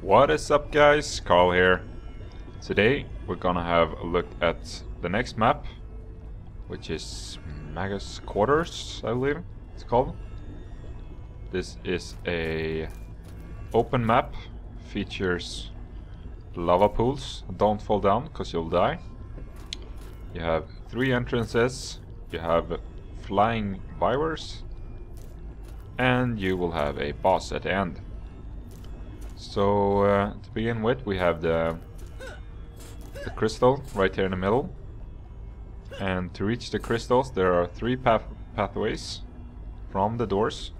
What is up, guys? Karl here. Today we're gonna have a look at the next map, which is Magus Quarters, I believe it's called. This is a open map, features lava pools. Don't fall down because you'll die. You have 3 entrances, you have flying vipers, and you will have a boss at the end. So to begin with, we have the crystal right here in the middle, and to reach the crystals there are 3 pathways from the doors.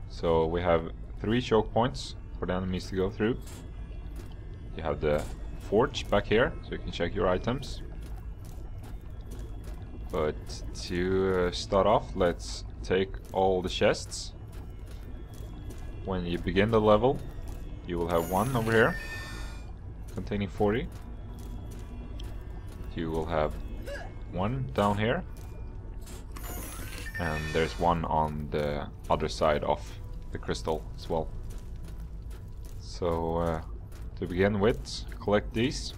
So we have 3 choke points for the enemies to go through. You have the forge back here, so you can check your items. But to start off, let's take all the chests. When you begin the level, you will have one over here containing 40. You will have one down here, and there's one on the other side of the crystal as well. So to begin with, collect these.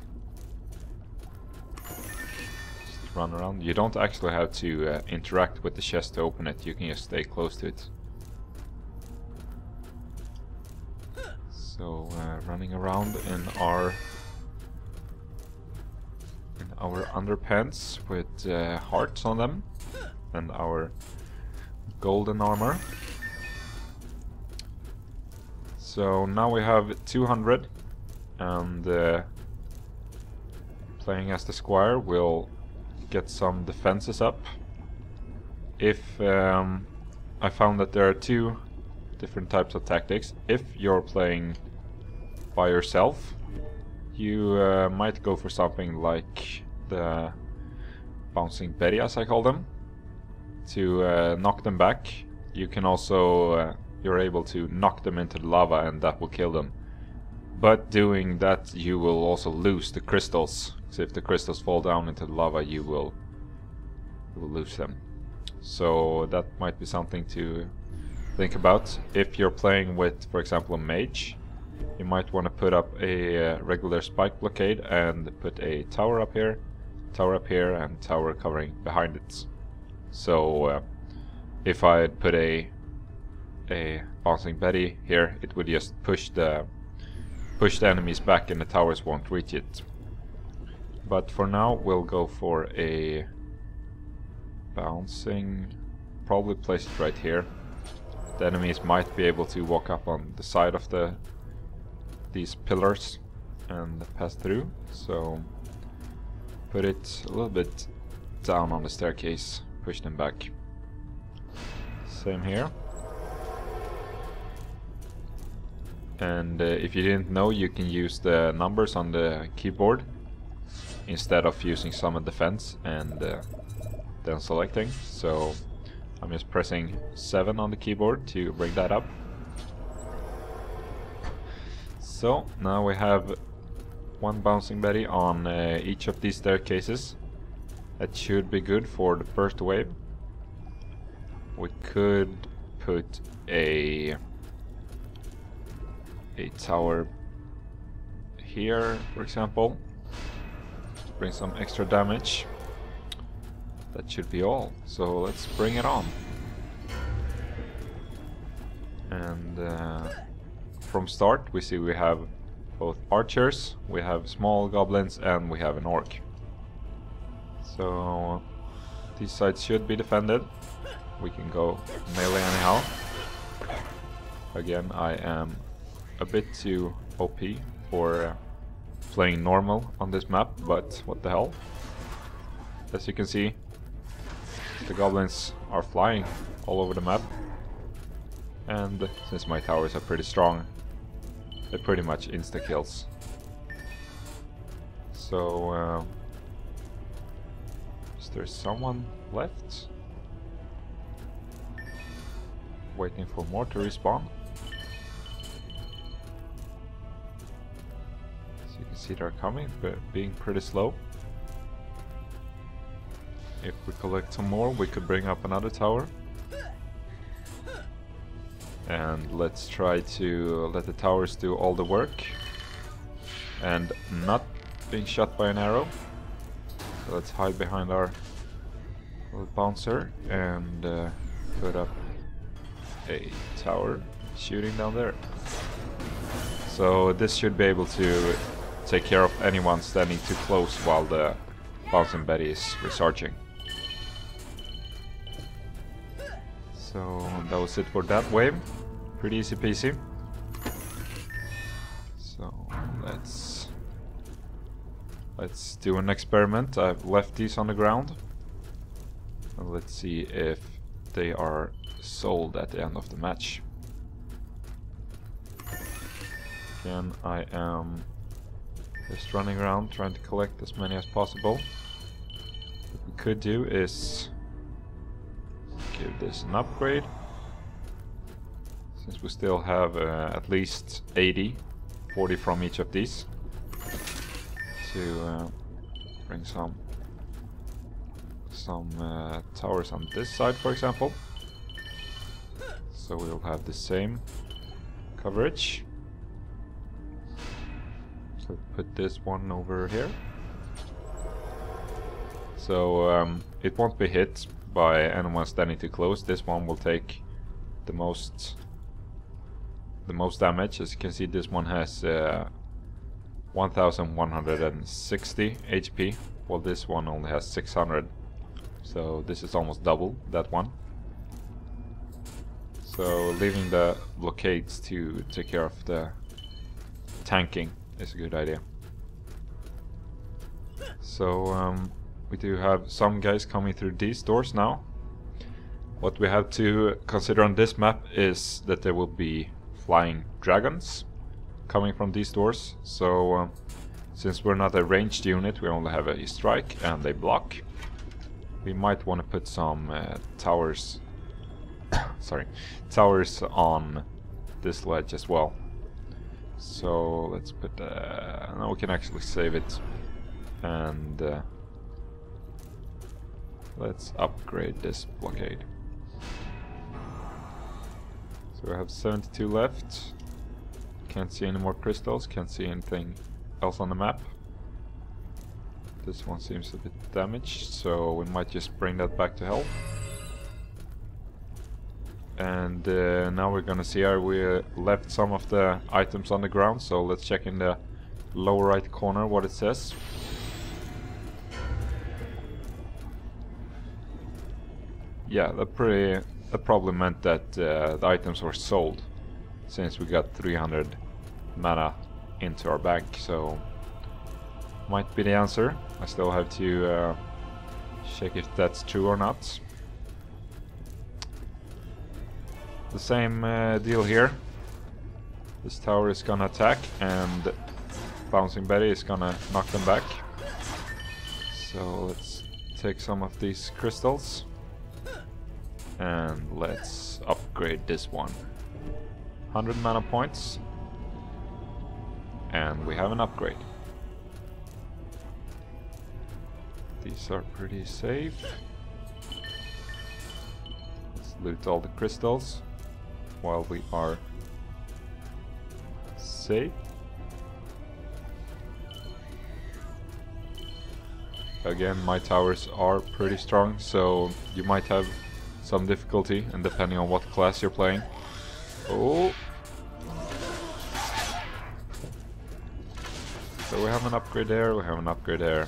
Just run around. You don't actually have to interact with the chest to open it, you can just stay close to it. So running around in our underpants with hearts on them and our golden armor. So now we have 200, and playing as the squire will get some defenses up. If I found that there are 2 different types of tactics. If you're playing by yourself, you might go for something like the bouncing Betty, as I call them, to knock them back. You can also you're able to knock them into the lava, and that will kill them. But doing that, you will also lose the crystals. So if the crystals fall down into the lava, you will lose them. So that might be something to think about. If you're playing with, for example, a mage, you might want to put up a regular spike blockade and put a tower up here, and tower covering behind it. So if I put a bouncing Betty here, it would just push the enemies back, and the towers won't reach it. But for now, we'll go for a bouncing. Probably place it right here. The enemies might be able to walk up on the side of these pillars and pass through, so put it a little bit down on the staircase, push them back. Same here. And if you didn't know, you can use the numbers on the keyboard instead of using summon defense and then selecting. So I'm just pressing 7 on the keyboard to bring that up. So now we have 1 bouncing Betty on each of these staircases. That should be good for the first wave. We could put a tower here, for example, to bring some extra damage. That should be all, so let's bring it on. And from start we see we have both archers, we have small goblins, and we have an orc. So these sides should be defended. We can go melee anyhow. Again, I am a bit too OP for playing normal on this map, but what the hell. As you can see, the goblins are flying all over the map, and since my towers are pretty strong, they're pretty much insta-kills. So is there someone left? Waiting for more to respawn. As you can see, they're coming, but being pretty slow. If we collect some more, we could bring up another tower. And let's try to let the towers do all the work and not being shot by an arrow. So let's hide behind our little bouncer and put up a tower shooting down there. So this should be able to take care of anyone standing too close while the bouncing Betty is recharging. So that was it for that wave. Pretty easy peasy. So let's do an experiment. I've left these on the ground. And let's see if they are sold at the end of the match. Again, I am just running around trying to collect as many as possible. What we could do is give this an upgrade, since we still have at least 40 from each of these, to bring some towers on this side, for example. So we'll have the same coverage. So put this one over here. So it won't be hit by anyone standing too close. This one will take the most damage. As you can see, this one has 1160 HP, while this one only has 600. So this is almost double that one. So leaving the blockades to take care of the tanking is a good idea. So we do have some guys coming through these doors now. What we have to consider on this map is that there will be flying dragons coming from these doors. So since we're not a ranged unit, we only have a strike and a block. We might want to put some towers towers on this ledge as well. So let's put now we can actually save it, and let's upgrade this blockade. So we have 72 left. Can't see any more crystals, can't see anything else on the map. This one seems a bit damaged, so we might just bring that back to health. And now we're gonna see, we left some of the items on the ground, so let's check in the lower right corner what it says. Yeah, that probably meant that the items were sold, since we got 300 mana into our bank, so might be the answer. I still have to check if that's true or not. The same deal here. This tower is gonna attack and Bouncing Betty is gonna knock them back. So let's take some of these crystals and let's upgrade this one. 100 mana points, and we have an upgrade. These are pretty safe. Let's loot all the crystals while we are safe. Again, my towers are pretty strong, so you might have some difficulty, and depending on what class you're playing. Oh! So we have an upgrade there, we have an upgrade there,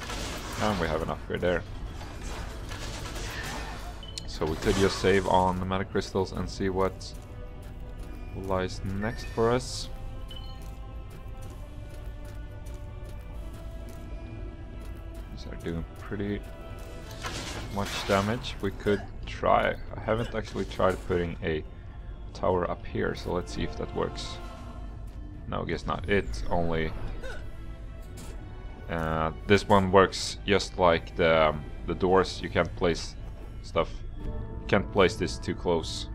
and we have an upgrade there. So we could just save on the mana crystals and see what lies next for us. These are doing pretty much damage. We could try. I haven't actually tried putting a tower up here, so let's see if that works. No, I guess not. It only this one works just like the doors. You can't place stuff. You can't place this too close.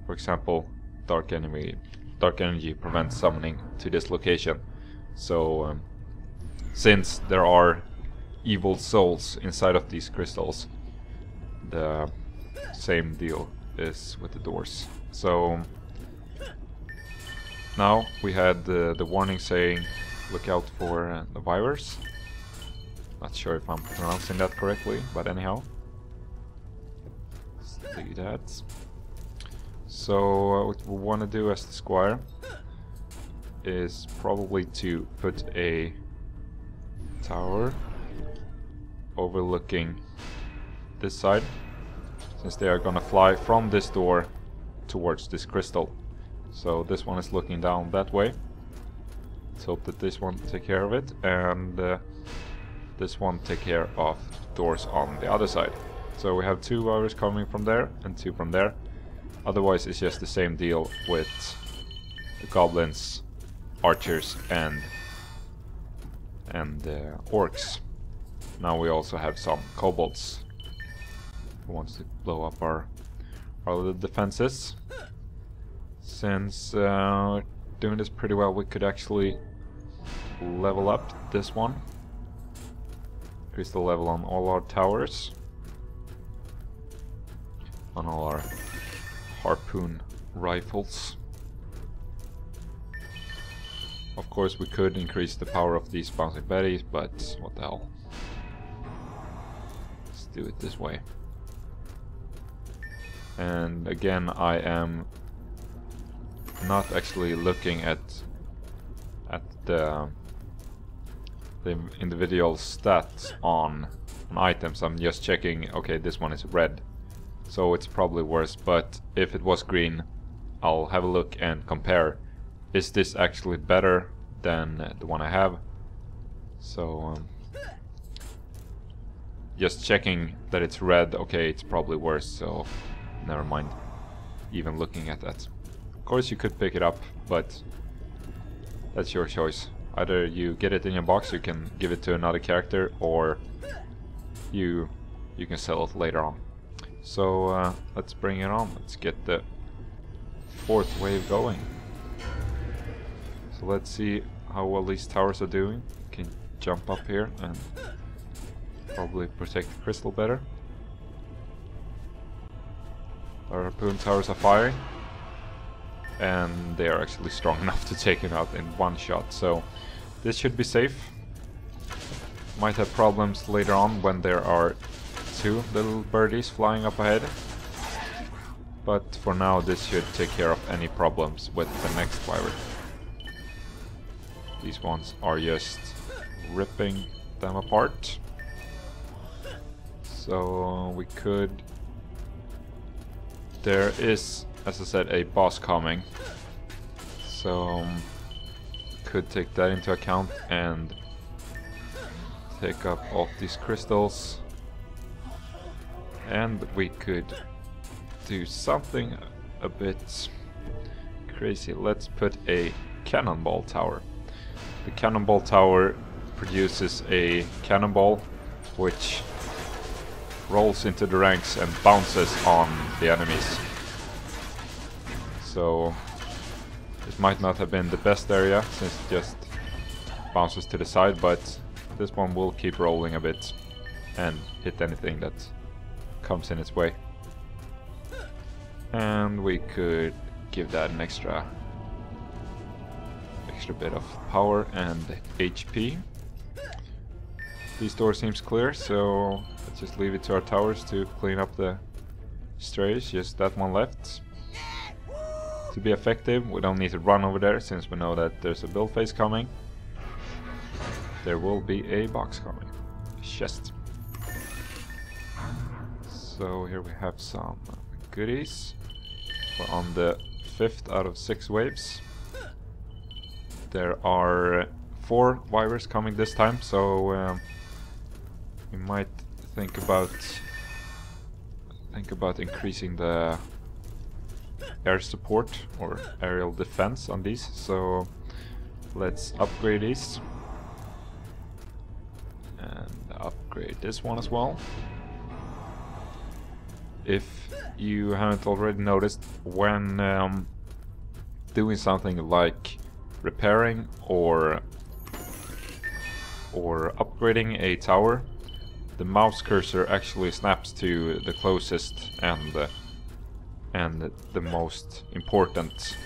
For example, dark energy prevents summoning to this location. So since there are evil souls inside of these crystals, the same deal is with the doors. So now we had the warning saying look out for the virus. Not sure if I'm pronouncing that correctly, but anyhow. Let's do that. So what we want to do as the squire is probably to put a tower overlooking this side, since they are gonna fly from this door towards this crystal. So this one is looking down that way. Let's hope that this one take care of it, and this one take care of doors on the other side. So we have 2 wires coming from there and 2 from there. Otherwise it's just the same deal with the goblins, archers and orcs. Now we also have some kobolds who wants to blow up our little defenses. Since doing this pretty well, we could actually level up this one. Increase the level on all our towers, on all our harpoon rifles. Of course we could increase the power of these bouncing betties, but what the hell. Let's do it this way. And again, I am not actually looking at the individual stats on items. I'm just checking, okay, this one is red, so it's probably worse, but if it was green, I'll have a look and compare. Is this actually better than the one I have? So just checking that it's red, okay, it's probably worse, so never mind even looking at that. Of course you could pick it up, but that's your choice. Either you get it in your box, you can give it to another character, or you can sell it later on. So let's bring it on. Let's get the 4th wave going. So let's see how well these towers are doing. Can jump up here and probably protect the crystal better. Our harpoon towers are firing, and they are actually strong enough to take him out in one shot, so this should be safe. Might have problems later on when there are 2 little birdies flying up ahead, but for now this should take care of any problems with the next wyvern. These ones are just ripping them apart, so we could... There is, as I said, a boss coming, so could take that into account and take up all these crystals, and we could do something a bit crazy. Let's put a cannonball tower. The cannonball tower produces a cannonball which rolls into the ranks and bounces on the enemies. So this might not have been the best area, since it just bounces to the side, but this one will keep rolling a bit and hit anything that comes in its way. And we could give that an extra bit of power and HP. This door seems clear, so let's just leave it to our towers to clean up the strays. Just that one left. To be effective, we don't need to run over there, since we know that there's a build phase coming. There will be a box coming. Chest. So here we have some goodies. We're on the 5th out of 6 waves. There are 4 wyverns coming this time, so we might think about increasing the air support or aerial defense on these. So let's upgrade these and upgrade this one as well. If you haven't already noticed, when doing something like repairing or upgrading a tower, the mouse cursor actually snaps to the closest and and the most important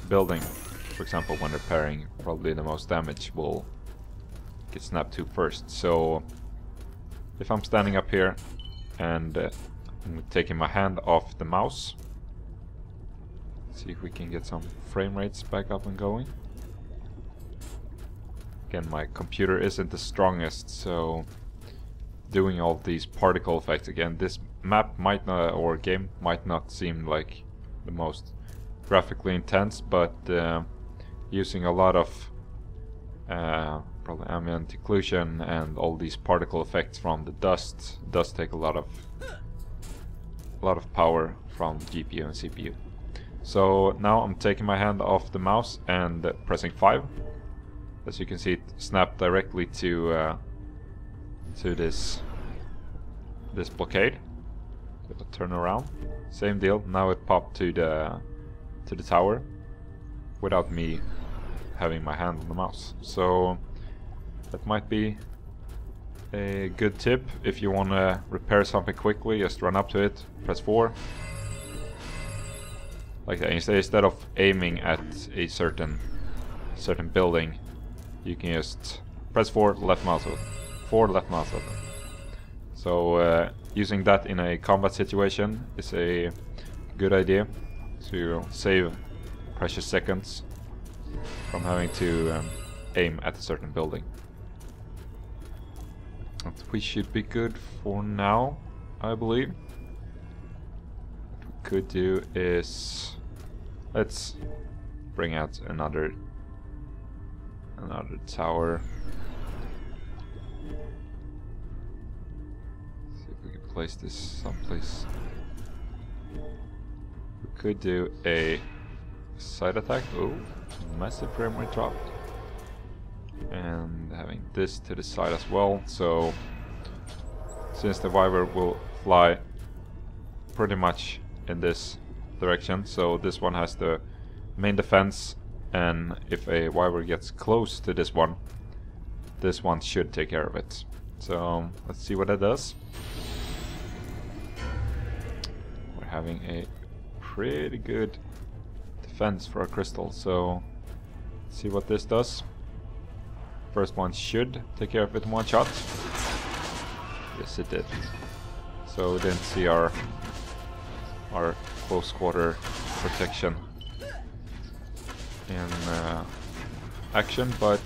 building. For example, when repairing, probably the most damage will get snapped to first. So if I'm standing up here and I'm taking my hand off the mouse, see if we can get some frame rates back up and going. Again, my computer isn't the strongest, so doing all these particle effects, again, this map might not, or game might not seem like the most graphically intense, but using a lot of probably ambient occlusion and all these particle effects from the dust does take a lot of power from GPU and CPU. So now I'm taking my hand off the mouse and pressing 5. As you can see, it snapped directly to this blockade. If I turn around, same deal. Now it popped to the tower without me having my hand on the mouse. So that might be a good tip if you want to repair something quickly. Just run up to it, press 4. Like that. Instead of aiming at a certain building, you can just press 4, left mouse button, 4, left mouse button. So using that in a combat situation is a good idea, so you'll save precious seconds from having to aim at a certain building. And we should be good for now, I believe. What we could do is, let's bring out another tower. See if we can place this someplace. We could do a side attack. Oh, massive frame rate drop. And having this to the side as well. So since the Wyvern will fly pretty much in this direction, so this one has the main defense, and if a Wyvern gets close to this one should take care of it. So let's see what that does. We're having a pretty good defense for a crystal, so let's see what this does. First one should take care of it in one shot. Yes, it did. So we didn't see our close quarter protection in action, but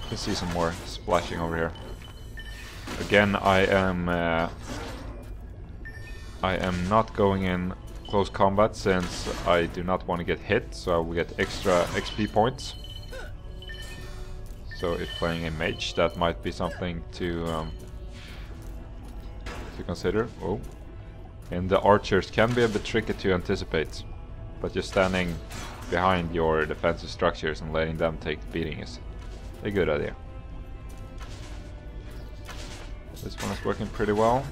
you can see some more splashing over here. Again, I am not going in close combat since I do not want to get hit, so I will get extra XP points. So if playing a mage, that might be something to consider. Oh, and the archers can be a bit tricky to anticipate, but just standing behind your defensive structures and letting them take the beating is a good idea. This one is working pretty well.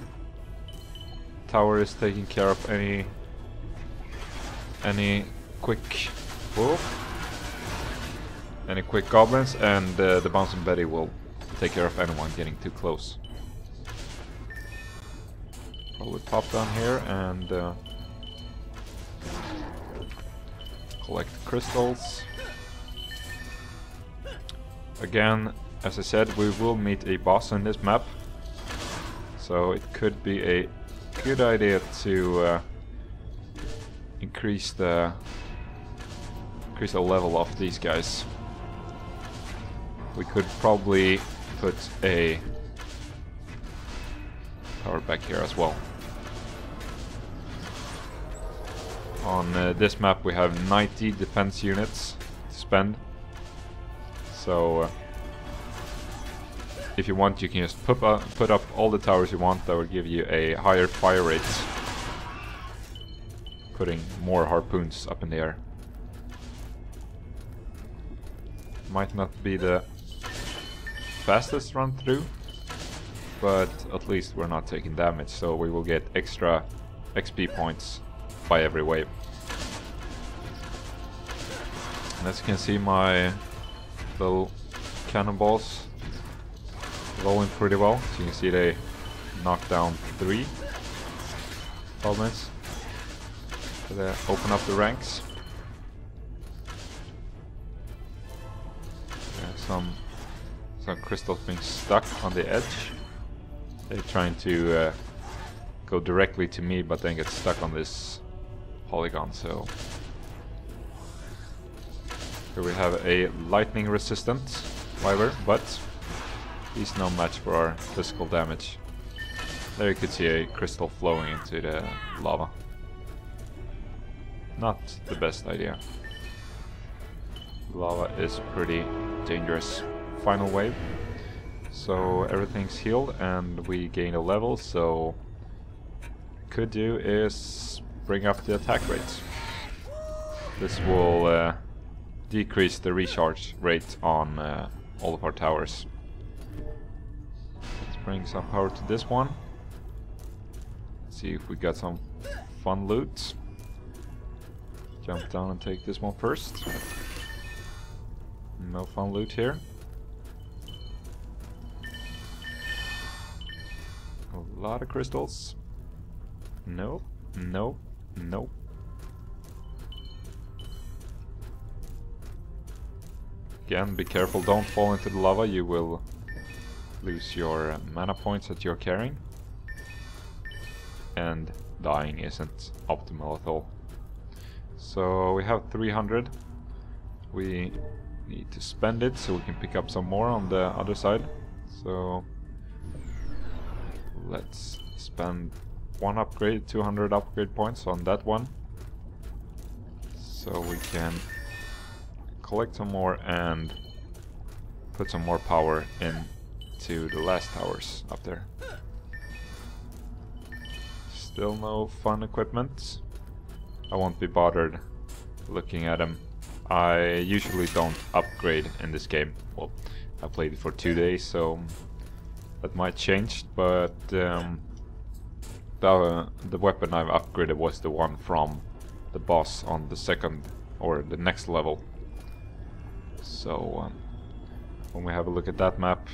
Tower is taking care of any quick goblins, and the Bouncing Betty will take care of anyone getting too close. Probably pop down here and collect crystals. Again, as I said, we will meet a boss in this map, so it could be a good idea to increase the level of these guys. We could probably put a tower back here as well. On this map we have 90 defense units to spend, so if you want you can just put up all the towers you want. That will give you a higher fire rate, putting more harpoons up in the air. Might not be the fastest run through, but at least we're not taking damage, so we will get extra XP points by every wave. And as you can see, my little cannonballs rolling pretty well. So you can see they knock down 3 goblins. Open up the ranks. Some crystals being stuck on the edge. They're trying to go directly to me, but then get stuck on this polygon. So here we have a lightning resistant Wyvern, but he's no match for our physical damage. There you could see a crystal flowing into the lava. Not the best idea. Lava is pretty dangerous. Final wave. So everything's healed and we gain a level, so could do is bring up the attack rate. This will decrease the recharge rate on all of our towers. Let's bring some power to this one. See if we got some fun loot. Jump down and take this one first. No fun loot here. A lot of crystals. No, no, no. Again, be careful, don't fall into the lava, you will lose your mana points that you're carrying. And dying isn't optimal at all. So we have 300. We need to spend it so we can pick up some more on the other side. So let's spend one upgrade, 200 upgrade points on that one. So we can collect some more and put some more power into the last towers up there. Still no fun equipment. I won't be bothered looking at them. I usually don't upgrade in this game. Well, I played it for 2 days, so that might change, but the weapon I've upgraded was the one from the boss on the second or the next level. So when we have a look at that map,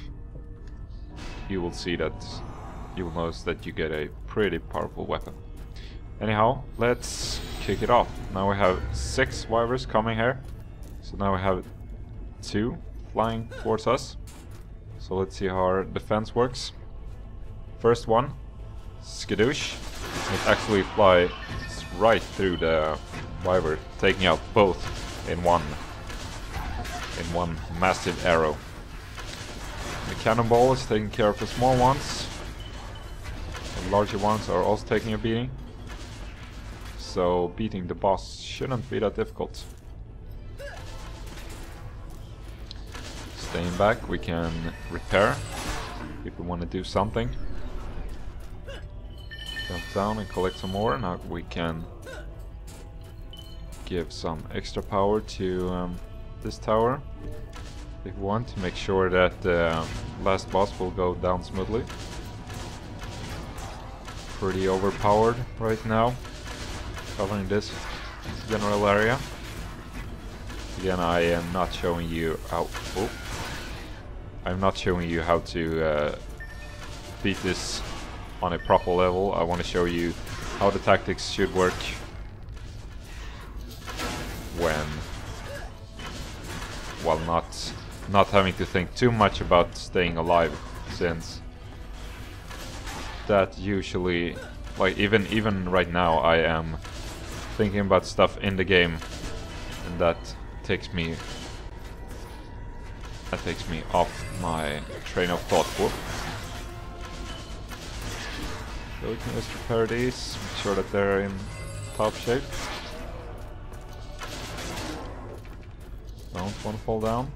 you will see that you will notice that you get a pretty powerful weapon. Anyhow, let's kick it off. Now we have 6 wyverns coming here. So now we have 2 flying towards us. So let's see how our defense works. First one, skadoosh. It actually flies right through the wyvern, taking out both in one massive arrow. The cannonball is taking care of the small ones. The larger ones are also taking a beating. So beating the boss shouldn't be that difficult. Staying back, we can repair if we want to do something. Jump down and collect some more. Now we can give some extra power to this tower if we want to make sure that the last boss will go down smoothly. Pretty overpowered right now, covering this general area. Again, I am not showing you how. Oh, I'm not showing you how to beat this on a proper level. I want to show you how the tactics should work when, while not having to think too much about staying alive, since that usually, like even right now, I am thinking about stuff in the game, and that takes me off my train of thought. Whoop. So we can just repair these, make sure that they're in top shape. Don't want to fall down.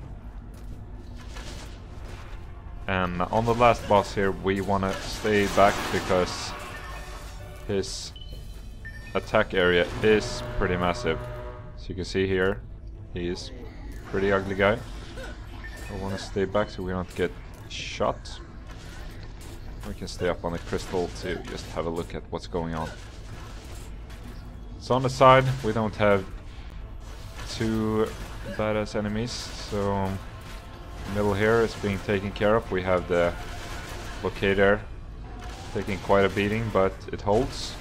And on the last boss here, we want to stay back because his attack area is pretty massive. So you can see here, he is a pretty ugly guy. I want to stay back so we don't get shot. We can stay up on the crystal to just have a look at what's going on. So on the side, we don't have too badass enemies, so middle here is being taken care of. We have the locator taking quite a beating, but it holds.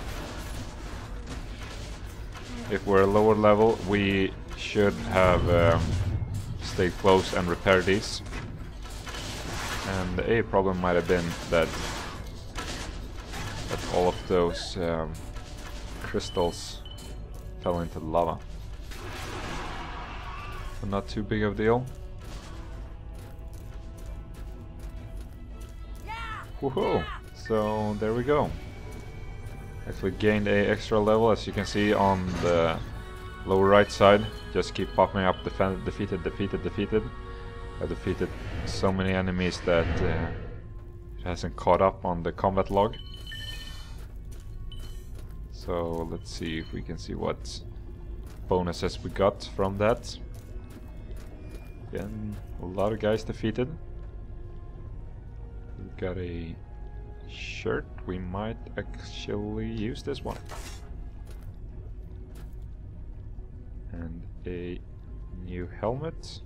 if we're lower level, we should have stayed close and repaired these. And a problem might have been that all of those crystals fell into the lava. But not too big of a deal. Woohoo! So there we go. Actually gained a extra level, as you can see on the lower right side. Just keep popping up defeated, defeated, defeated. I've defeated so many enemies that it hasn't caught up on the combat log. So let's see if we can see what bonuses we got from that. Again, a lot of guys defeated. We've got a shirt. We might actually use this one. And a new helmet.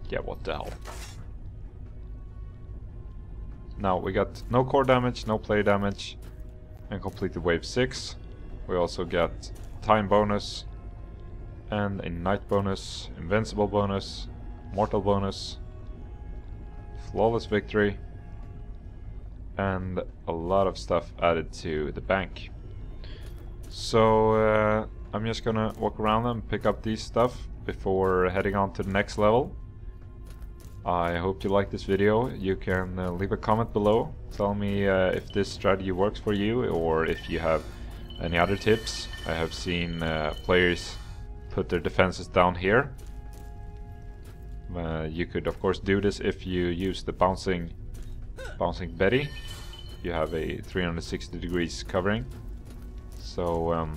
Yeah, what the hell. Now we got no core damage, no play damage, and completed wave 6. We also got time bonus, and a night bonus, invincible bonus, mortal bonus, flawless victory, and a lot of stuff added to the bank. So I'm just gonna walk around and pick up these stuff before heading on to the next level. I hope you liked this video. You can leave a comment below. Tell me if this strategy works for you, or if you have any other tips. I have seen players put their defenses down here. You could of course do this if you use the bouncing Betty. You have a 360 degrees covering. So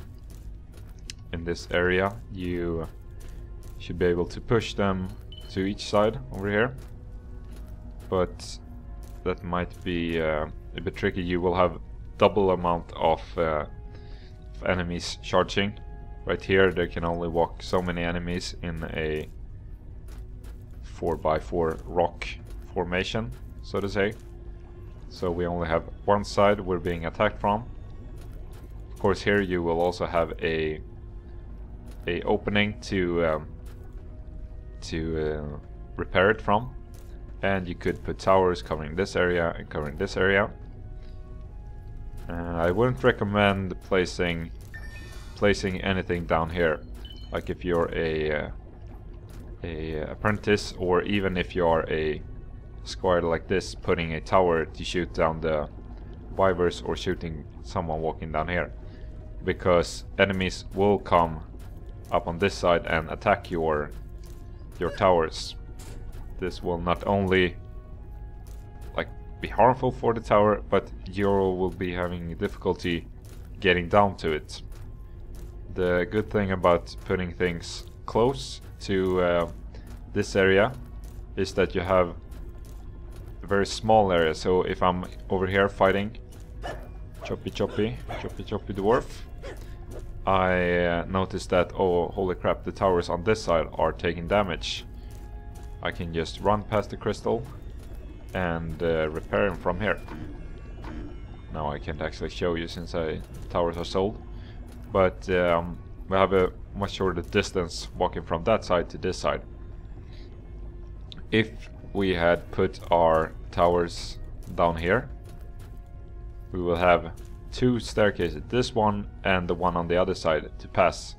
in this area you should be able to push them to each side over here, but that might be a bit tricky. You will have double amount of enemies charging. Right here there can only walk so many enemies in a 4x4 rock formation, so to say. So we only have one side we're being attacked from. Of course here you will also have a opening to repair it from, and you could put towers covering this area and covering this area. I wouldn't recommend placing anything down here, like if you're a apprentice, or even if you are a squire like this, putting a tower to shoot down the wyverns or shooting someone walking down here, because enemies will come up on this side and attack your towers. This will not only like be harmful for the tower, but you will be having difficulty getting down to it. The good thing about putting things close to this area is that you have a very small area. So if I'm over here fighting choppy dwarf, I noticed that, oh holy crap, the towers on this side are taking damage. I can just run past the crystal and repair him from here. Now I can't actually show you since towers are sold, but we have a much shorter distance walking from that side to this side. If we had put our towers down here, we will have two staircases, this one and the one on the other side, to pass.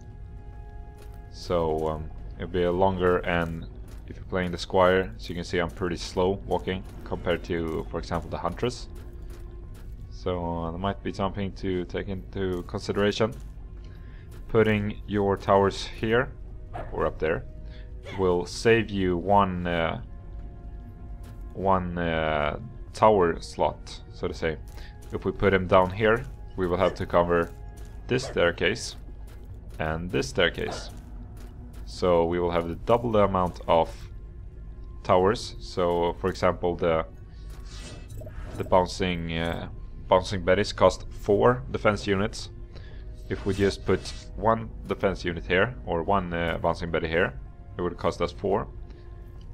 So it'll be a longer, and if you're playing the squire, as you can see I'm pretty slow walking compared to, for example, the huntress. So there might be something to take into consideration. Putting your towers here or up there will save you one tower slot, so to say. If we put him down here, we will have to cover this staircase and this staircase. So we will have the double the amount of towers. So for example, the bouncing betties cost 4 defense units. If we just put one defense unit here, or one bouncing betty here, it would cost us 4.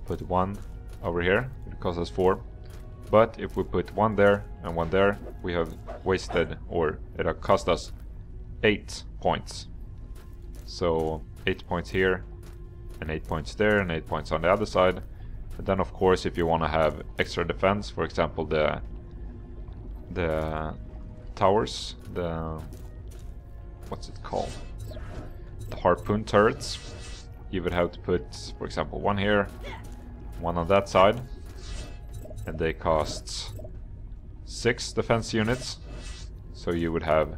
Put one over here, it would cost us 4. But if we put one there and one there, we have wasted, or it'll cost us 8 points. So 8 points here, and 8 points there, and 8 points on the other side. And then of course if you want to have extra defense, for example the towers, the what's it called? The harpoon turrets. You would have to put, for example, one here, one on that side, and they cost 6 defense units. So you would have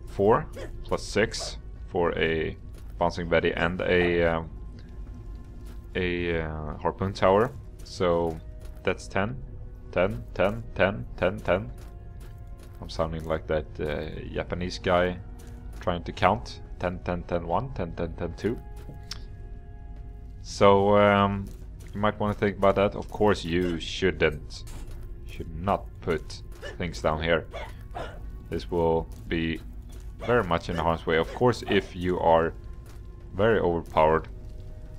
4 plus 6 for a bouncing Betty and a harpoon tower. So that's 10, 10, 10, 10, 10, 10. I'm sounding like that Japanese guy trying to count. 10, 10, 10, 1, 10, 10, 10, 2. So you might want to think about that. Of course you should not put things down here. This will be very much in harm's way. Of course if you are very overpowered,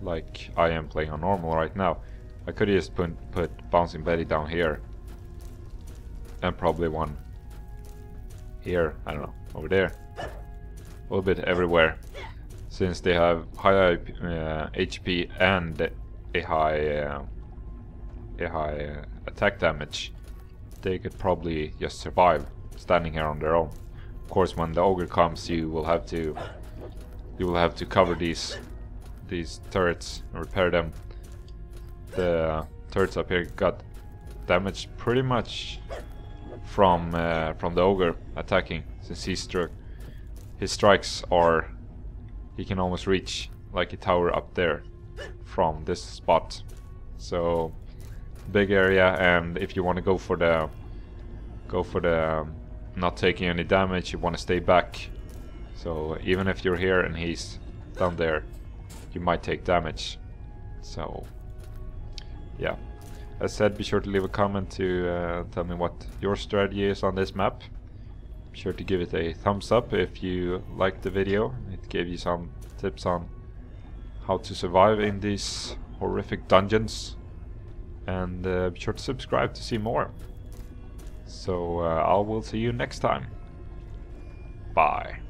like I am playing on normal right now, I could just put Bouncing Betty down here, and probably one here, I don't know, over there, a little bit everywhere. Since they have high HP and a high attack damage, they could probably just survive standing here on their own. Of course, when the ogre comes, you will have to cover these turrets and repair them. The turrets up here got damaged pretty much from the ogre attacking, since his strikes are, he can almost reach like a tower up there from this spot. So big area, and if you want to go for the not taking any damage, you want to stay back. So even if you're here and he's down there, you might take damage. So yeah, as said, be sure to leave a comment to tell me what your strategy is on this map. Be sure to give it a thumbs up if you liked the video. It gave you some tips on how to survive in these horrific dungeons. And be sure to subscribe to see more. So I will see you next time. Bye.